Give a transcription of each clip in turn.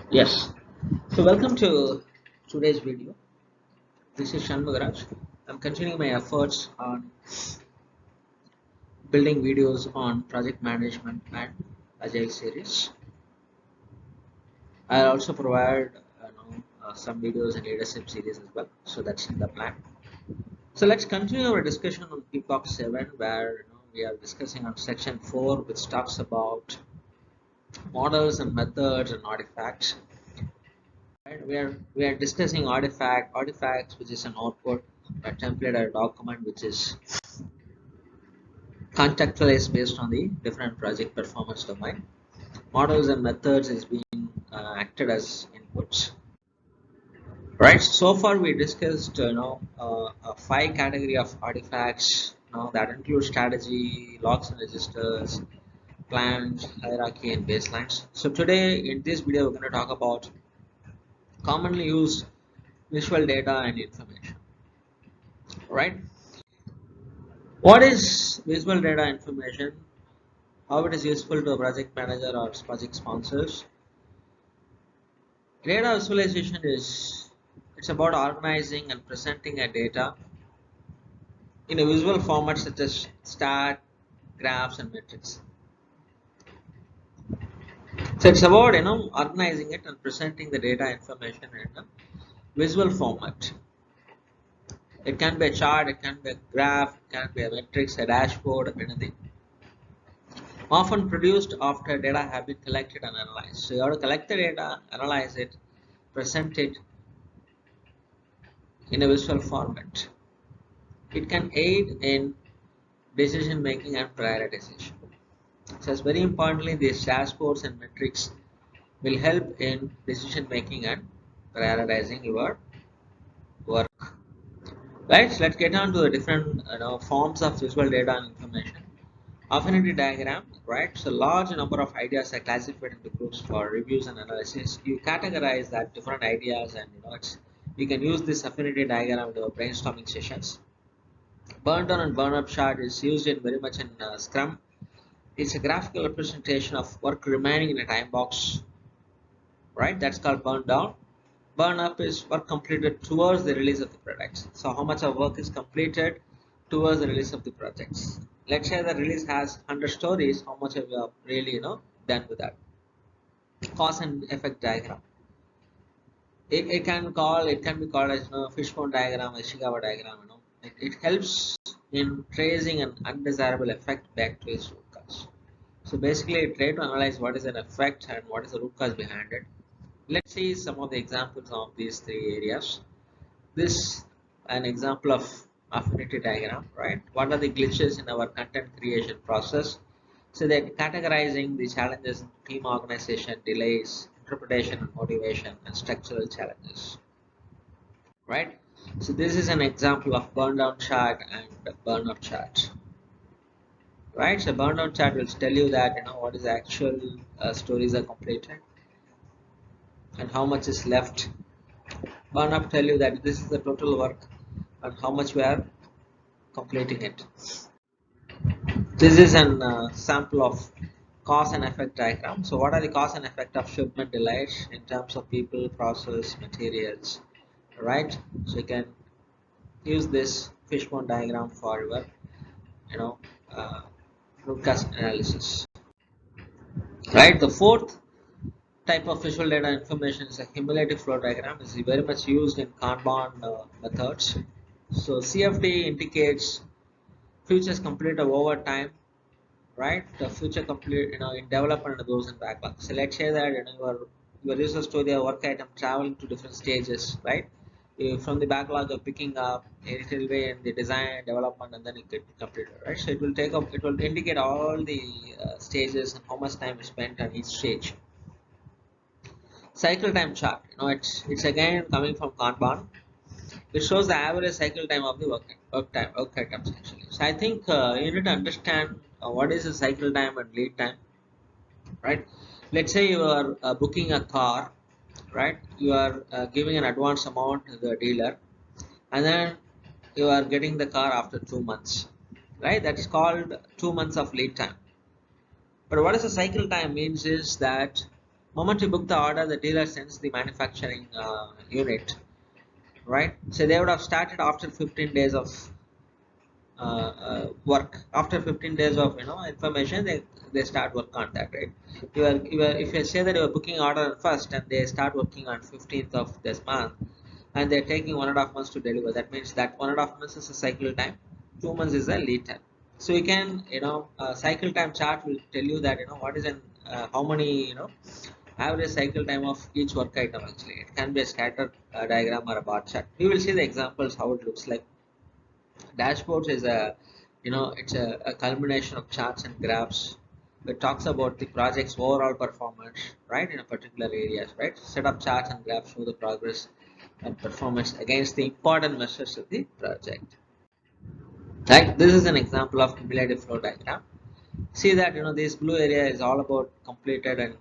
Yes. So welcome to today's video. This is Shanmugaraj. I'm continuing my efforts on building videos on project management and agile series. I'll also provide some videos in leadership series as well. So that's in the plan. So let's continue our discussion on PMBOK 7 where we are discussing on section 4 which talks about models and methods and artifacts. Right? We are discussing artifacts, which is an output, a template or a document which is contextualized based on the different project performance domain. Models and methods is being acted as inputs. Right. So far we discussed five category of artifacts. That includes strategy, logs and registers, plans, hierarchy, and baselines. So today in this video we're going to talk about commonly used visual data and information. Right. What is visual data information? How it is useful to a project manager or project sponsors? Data visualization it's about organizing and presenting a data in a visual format such as stat, graphs, and metrics. So it's about organizing it and presenting the data information in a visual format. It can be a chart, it can be a graph, it can be a metrics, a dashboard, anything. Often produced after data have been collected and analyzed. So you have to collect the data, analyze it, present it in a visual format. It can aid in decision making and prioritization. So as very importantly, these dashboards and metrics will help in decision making and prioritizing your work. Right, so let's get on to the different forms of visual data and information. Affinity diagram, right? So large number of ideas are classified into groups for reviews and analysis. You categorize that different ideas, and you can use this affinity diagram in your brainstorming sessions. Burn down and burn up chart is used in very much in Scrum. It's a graphical representation of work remaining in a time box, right? That's called burn down. Burn up is work completed towards the release of the products. So how much of work is completed towards the release of the projects. Let's say the release has 100 stories, how much have you really done with that? Cause and effect diagram. It can be called as fishbone diagram, Ishikawa diagram. It helps in tracing an undesirable effect back to its root cause. So basically, try to analyze what is an effect and what is the root cause behind it. Let's see some of the examples of these three areas. This an example of affinity diagram, right? What are the glitches in our content creation process? So they're categorizing the challenges in team organization, delays, interpretation and motivation, and structural challenges, right? So this is an example of burn down chart and burn up chart, right? So burn down chart will tell you that what is the actual stories are completed and how much is left. Burn up tell you that this is the total work and how much we are completing it. This is an sample of cause and effect diagram. So what are the cause and effect of shipment delays in terms of people, process, materials, right? So you can use this fishbone diagram for your you know uh, root cause analysis, right? The fourth type of visual data information is a cumulative flow diagram. Is very much used in Kanban methods. So CFD indicates features completed over time, right? The future complete in development and those in backlog. So let's say that your user story or work item traveling to different stages, right? From the backlog you're picking up a little way in the design development and then it get completed, right? So it will indicate all the stages and how much time is spent on each stage. Cycle time chart, it's again coming from Kanban. It shows the average cycle time of the work items actually. So I think you need to understand what is the cycle time and lead time, right? Let's say you are booking a car, right? You are giving an advance amount to the dealer, and then you are getting the car after 2 months, right? That's called 2 months of lead time. But what is the cycle time means is that Moment you book the order, the dealer sends the manufacturing unit, right? So they would have started after 15 days of work. After 15 days of information, they start work on that, right? If you say that you are booking order first and they start working on 15th of this month, and they're taking 1.5 months to deliver, that means that 1.5 months is a cycle time, 2 months is a lead time. So you can cycle time chart will tell you that what is an how many average cycle time of each work item. Actually it can be a scatter diagram or a bar chart. We will see the examples how it looks like. Dashboards is it's a culmination of charts and graphs. It talks about the project's overall performance, right, in a particular areas, right? Set up charts and graphs show the progress and performance against the important measures of the project. Right, this is an example of cumulative flow diagram. See that this blue area is all about completed, and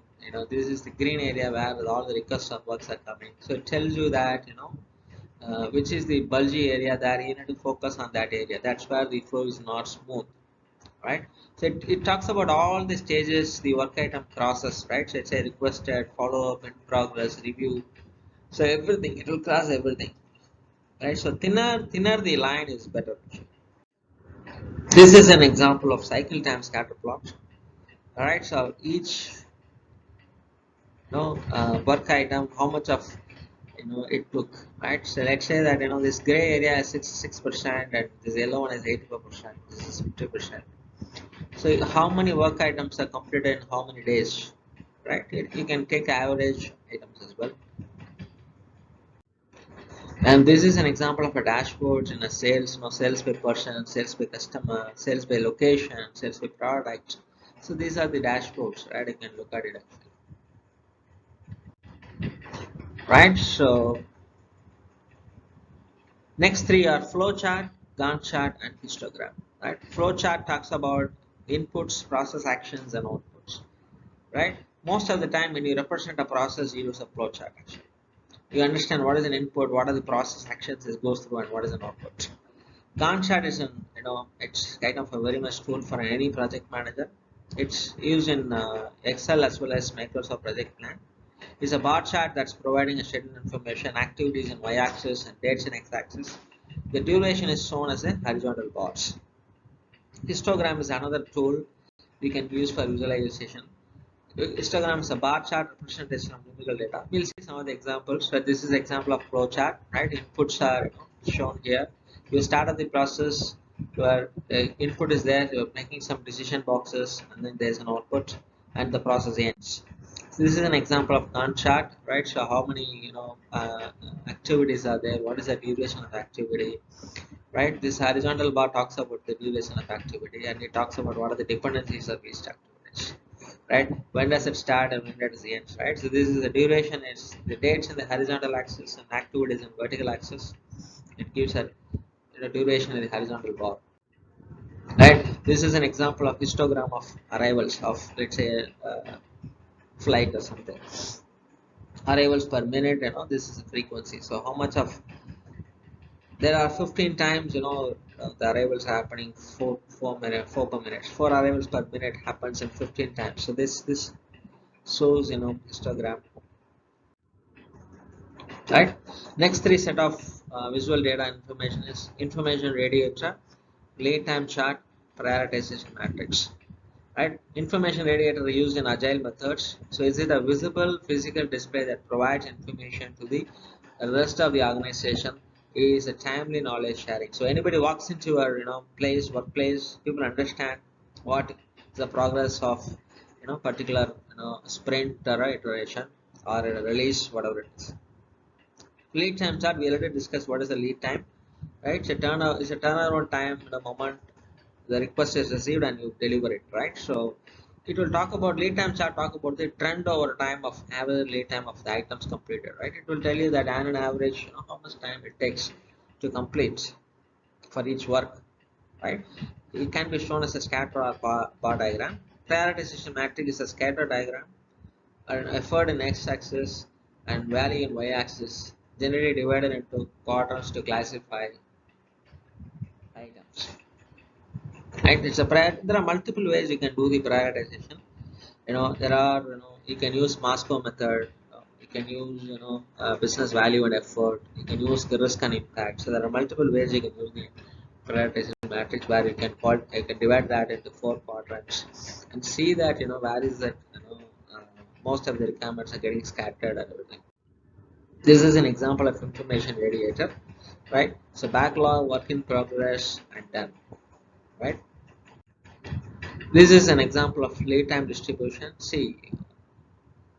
this is the green area where all the requests of works are coming. So it tells you that which is the bulgy area that you need to focus on that area. That's where the flow is not smooth, right? So it talks about all the stages the work item crosses, right? So it's a requested, follow up, in progress, review. So everything, it will cross everything, right? So thinner the line is better. This is an example of cycle time scatter plot. All right, so each work item, how much of it took, right? So let's say that this gray area is 66% and this yellow one is 84%. This is 50%. So how many work items are completed in how many days, right? You can take average items as well. And this is an example of a dashboard in a sales, sales by person, sales by customer, sales by location, sales by product. So these are the dashboards, right? You can look at it actually. Right? So next three are flowchart, Gantt chart, and histogram. Right? Flowchart talks about inputs, process actions, and outputs. Right? Most of the time, when you represent a process, you use a flowchart. Actually, you understand what is an input, what are the process actions it goes through, and what is an output. Gantt chart is it's kind of a very much tool for any project manager. It's used in Excel as well as Microsoft Project Plan. It's a bar chart that's providing a scheduled information, activities in y-axis and dates in x-axis. The duration is shown as a horizontal bars. Histogram is another tool we can use for visualization. Histogram is a bar chart representation of numerical data. We'll see some of the examples. So this is an example of flow chart, right? Inputs are shown here. You start of the process, your input is there, you're making some decision boxes, and then there's an output, and the process ends. So this is an example of Gantt chart, right? So how many activities are there? What is the duration of activity? Right? This horizontal bar talks about the duration of activity, and it talks about what are the dependencies of each activities. Right? When does it start and when does it end? Right? So this is the duration. Is the dates in the horizontal axis and activities in vertical axis. It gives a duration in the horizontal bar. Right? This is an example of histogram of arrivals of, let's say, flight or something. Arrivals per minute. This is a frequency. So how much of there are 15 times the arrivals are happening 4 minutes 4 per minute. 4 arrivals per minute happens in 15 times. So this shows histogram, right? Next three set of visual data information is information radiator, lead time chart, prioritization matrix. Right? Information radiator is used in agile methods. So is it a visible physical display that provides information to the rest of the organization? Is a timely knowledge sharing. So anybody walks into your workplace, people understand what is the progress of particular sprint or iteration or a release, whatever it is. Lead time chart, we already discussed what is the lead time, right? It's a turnaround time the moment the request is received and you deliver it, right? So it will talk about lead time chart, talk about the trend over time of average lead time of the items completed, right? It will tell you that on an average, how much time it takes to complete for each work, right? It can be shown as a scatter or bar diagram. Prioritization matrix is a scatter diagram, an effort in x-axis and value in y-axis, generally divided into quadrants to classify items. Right? There are multiple ways you can do the prioritization. There are you can use Moscow method. You can use business value and effort. You can use the risk and impact. So there are multiple ways you can use the prioritization matrix where you can divide that into four quadrants and see that where is that uh, most of the requirements are getting scattered and everything. This is an example of information radiator, right? So backlog, work in progress, and done, right? This is an example of lead time distribution. See,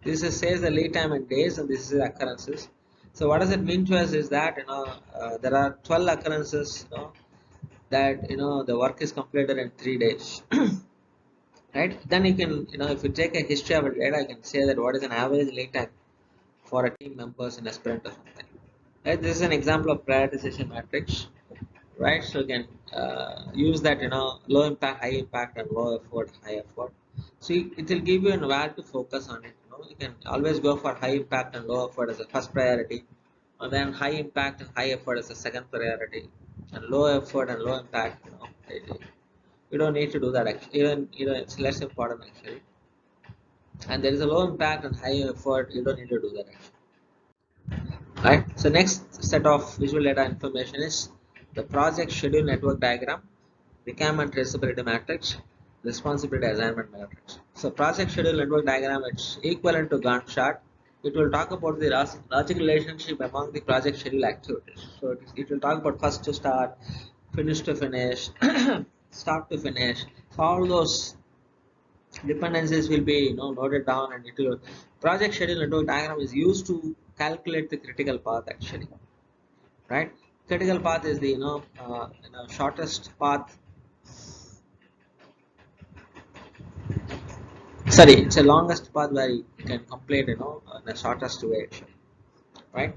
says the lead time in days, and this is the occurrences. So what does it mean to us is that there are 12 occurrences, that the work is completed in 3 days, right? Then you can if you take a history of a data, you can say that what is an average lead time for a team members in a sprint or something. Right? This is an example of prioritization matrix, right? So you can use that low impact, high impact, and low effort, high effort. So it will give you where to focus on it. You can always go for high impact and low effort as a first priority, and then high impact and high effort as a second priority, and low effort and low impact. You don't need to do that actually. Even it's less important actually. And there is a low impact and high effort. You don't need to do that actually. Right. So next set of visual data information is the project schedule network diagram, requirement traceability matrix, responsibility assignment matrix. So project schedule network diagram, it's equivalent to Gantt chart. It will talk about the logic relationship among the project schedule activities. So it will talk about first to start, finish to finish, start to finish. So all those dependencies will be noted down, and it will project schedule network diagram is used to calculate the critical path actually, right? Critical path is the shortest path. Sorry, it's a longest path where you can complete in the shortest way actually, right?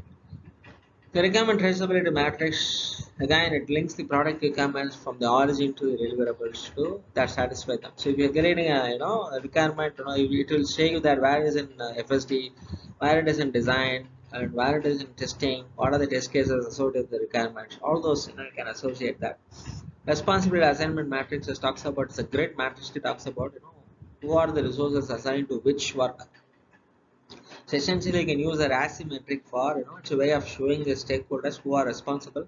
The requirement traceability matrix, again, it links the product requirements from the origin to the deliverables to that satisfy them. So if you're getting a requirement, it will say you that where it is in FSD, where it is in design, and where it is in testing, what are the test cases associated with the requirements. All those you can associate that. Responsibility assignment matrix just talks about, it's a great matrix that talks about who are the resources assigned to which work. So essentially, you can use a RASI metric for it's a way of showing the stakeholders who are responsible,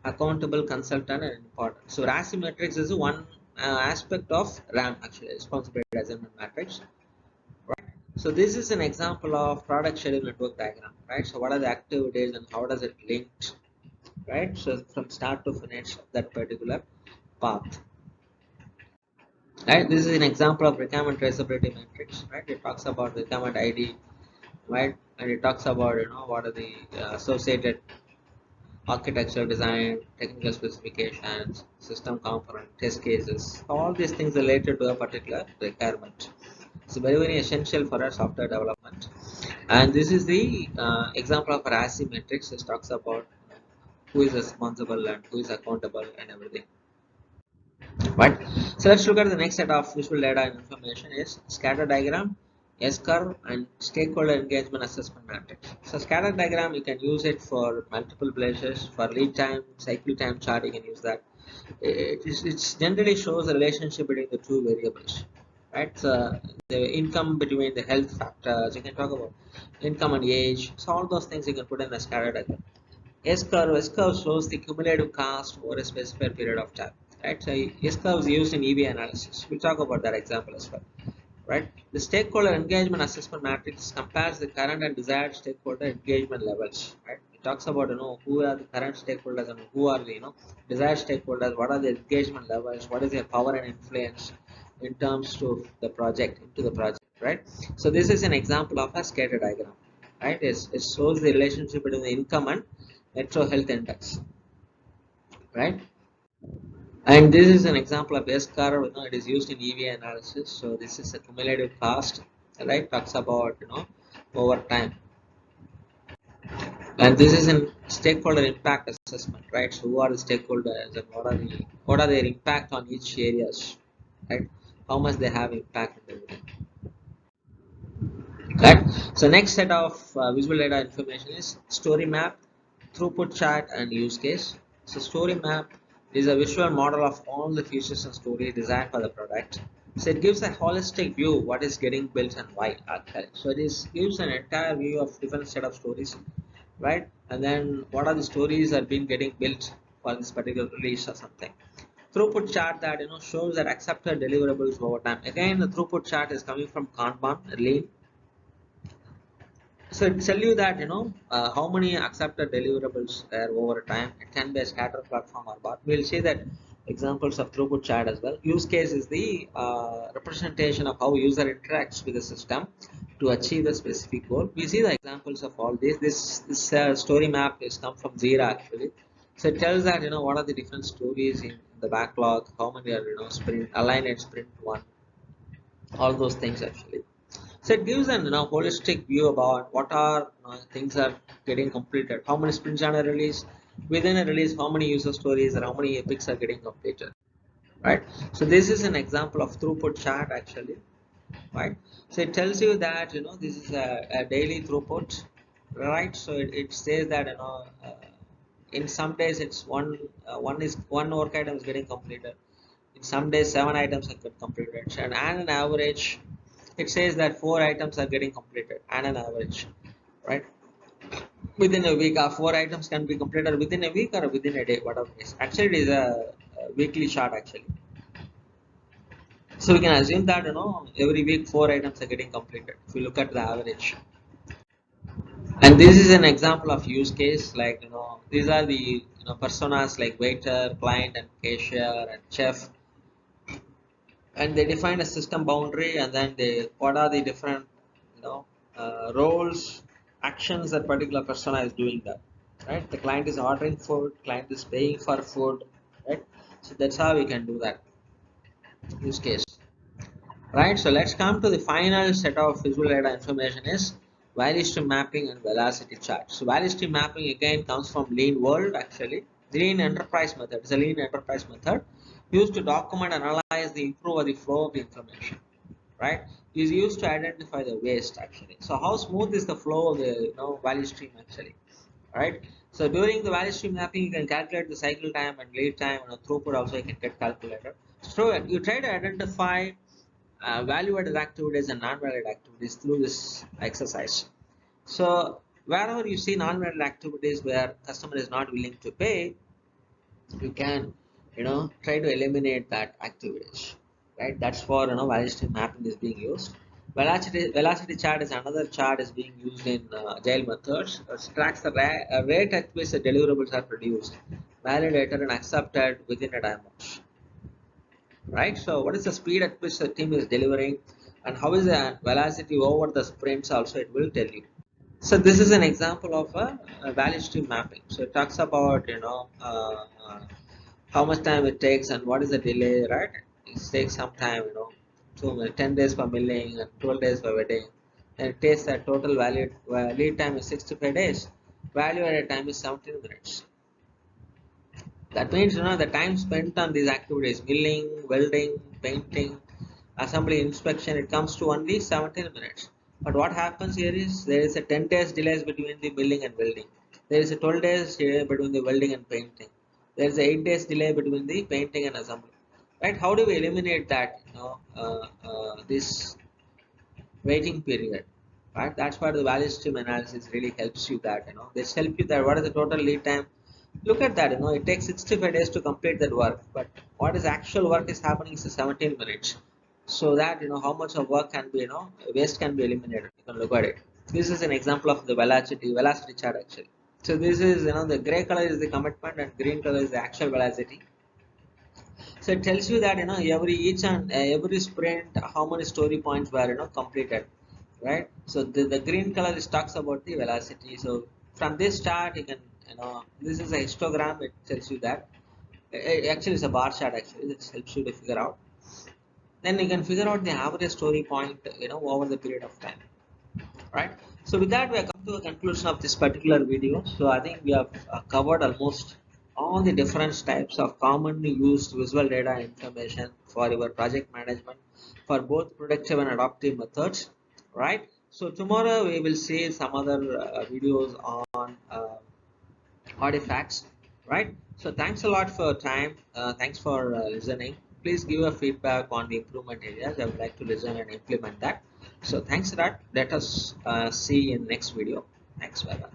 accountable, consultant, and important. So RASI matrix is one aspect of RAM actually, responsibility assignment matrix. Right. So this is an example of product schedule network diagram, right? So what are the activities and how does it link, right? So from start to finish that particular path. Right. This is an example of requirement traceability matrix, right? It talks about requirement ID, right? And it talks about what are the associated architecture design, technical specifications, system component, test cases, all these things related to a particular requirement. It's very essential for our software development. And this is the example of a RASI matrix, which talks about who is responsible and who is accountable and everything. Right. So let's look at the next set of visual data and information is scatter diagram, S-curve, and stakeholder engagement assessment matrix. So scatter diagram, you can use it for multiple places. For lead time, cycle time chart, you can use that. It generally shows the relationship between the two variables, right? So the income between the health factors, you can talk about income and age. So all those things you can put in the scatter diagram. S-curve shows the cumulative cost over a specified period of time, right? So S-curve is used in EV analysis. We'll talk about that example as well, right? The stakeholder engagement assessment matrix compares the current and desired stakeholder engagement levels, right? It talks about who are the current stakeholders and who are the desired stakeholders. What are the engagement levels? What is their power and influence in terms of the project, right? So this is an example of a scatter diagram, right? It shows the relationship between the income and metro health index, right? And this is an example of S-curve. It is used in EV analysis. So this is a cumulative cost, right? Talks about over time. And this is in stakeholder impact assessment, right? So who are the stakeholders and what are their impact on each areas, right? How much they have impact on everything, right? So next set of visual data information is story map, throughput chart, and use case. So story map is a visual model of all the features and story designed for the product. So it gives a holistic view what is getting built and why actually. So gives an entire view of different set of stories, right? And then what are the stories that been getting built for this particular release or something. Throughput chart that shows that accepted deliverables over time. Again, the throughput chart is coming from Kanban, Lean. So it tell you that how many accepted deliverables there over time. It can be a scatter platform or bar. We'll see that examples of throughput chart as well. Use case is the representation of how user interacts with the system to achieve the specific goal. We see the examples of all this. This story map is come from Jira actually. So it tells that what are the different stories in the backlog, how many are sprint aligned at sprint one, all those things actually. So it gives an holistic view about what are things are getting completed, how many sprints are a release, within a release, how many user stories or how many epics are getting completed, right? So this is an example of throughput chart actually, right? So it tells you that this is a daily throughput, right? So it says that in some days it's one work item is getting completed. In some days 7 items are get completed, and an average it says that 4 items are getting completed and an average, right? Within a week, 4 items can be completed within a week or within a day, whatever it is. Actually, it is a weekly chart actually. So we can assume that every week 4 items are getting completed. If you look at the average, and this is an example of use case like these are the personas like waiter, client, and cashier and chef, and they define a system boundary, and then they what are the different you know roles, actions that particular persona is doing that, right? The client is ordering food, client is paying for food, right? So that's how we can do that use case, right? So let's come to the final set of visual data information is value stream mapping and velocity chart. So value stream mapping again comes from lean world actually. Lean enterprise method is a lean enterprise method used to document, analyze, the improve the flow of the information, right? Is used to identify the waste actually. So how smooth is the flow of the value stream actually, right? So during the value stream mapping, you can calculate the cycle time and lead time, and throughput also you can get calculated. So you try to identify value-added activities and non-value activities through this exercise. So wherever you see non-value activities where customer is not willing to pay, you can try to eliminate that activities, right? That's for value stream mapping is being used. Velocity chart is another chart is being used in agile methods. It tracks the rate at which the deliverables are produced, validated and accepted within a time box, right? So what is the speed at which the team is delivering, and how is the velocity over the sprints also it will tell you. So this is an example of a value stream mapping. So it talks about how much time it takes and what is the delay, right? It takes some time, so 10 days for milling and 12 days for wedding, and it takes that total value lead time is 65 days, value added time is 17 minutes. That means the time spent on these activities, milling, welding, painting, assembly, inspection, it comes to only 17 minutes. But what happens here is there is a 10 days delays between the milling and welding. There is a 12 days delay between the welding and painting. There is a 8 days delay between the painting and assembly. Right? How do we eliminate that? This waiting period. Right? That's why the value stream analysis really helps you that this help you that what is the total lead time. Look at that, it takes 65 days to complete that work, but what is actual work is happening is 17 minutes. So that how much of work can be waste can be eliminated. You can look at it. This is an example of the velocity chart actually. So this is the gray color is the commitment and green color is the actual velocity. So it tells you that each and every sprint how many story points were completed, right? So the green color is talks about the velocity. So from this chart you can this is a histogram. It tells you that actually it's a bar chart actually. It helps you to figure out. Then you can figure out the average story point over the period of time, right? So with that we have come to a conclusion of this particular video. So I think we have covered almost all the different types of commonly used visual data information for your project management for both predictive and adaptive methods, right? So tomorrow we will see some other videos on artifacts, right? So thanks a lot for your time. Thanks for listening. please give a feedback on the improvement areas. I would like to listen and implement that. So thanks for that. Let us see in next video. Thanks. Bye bye.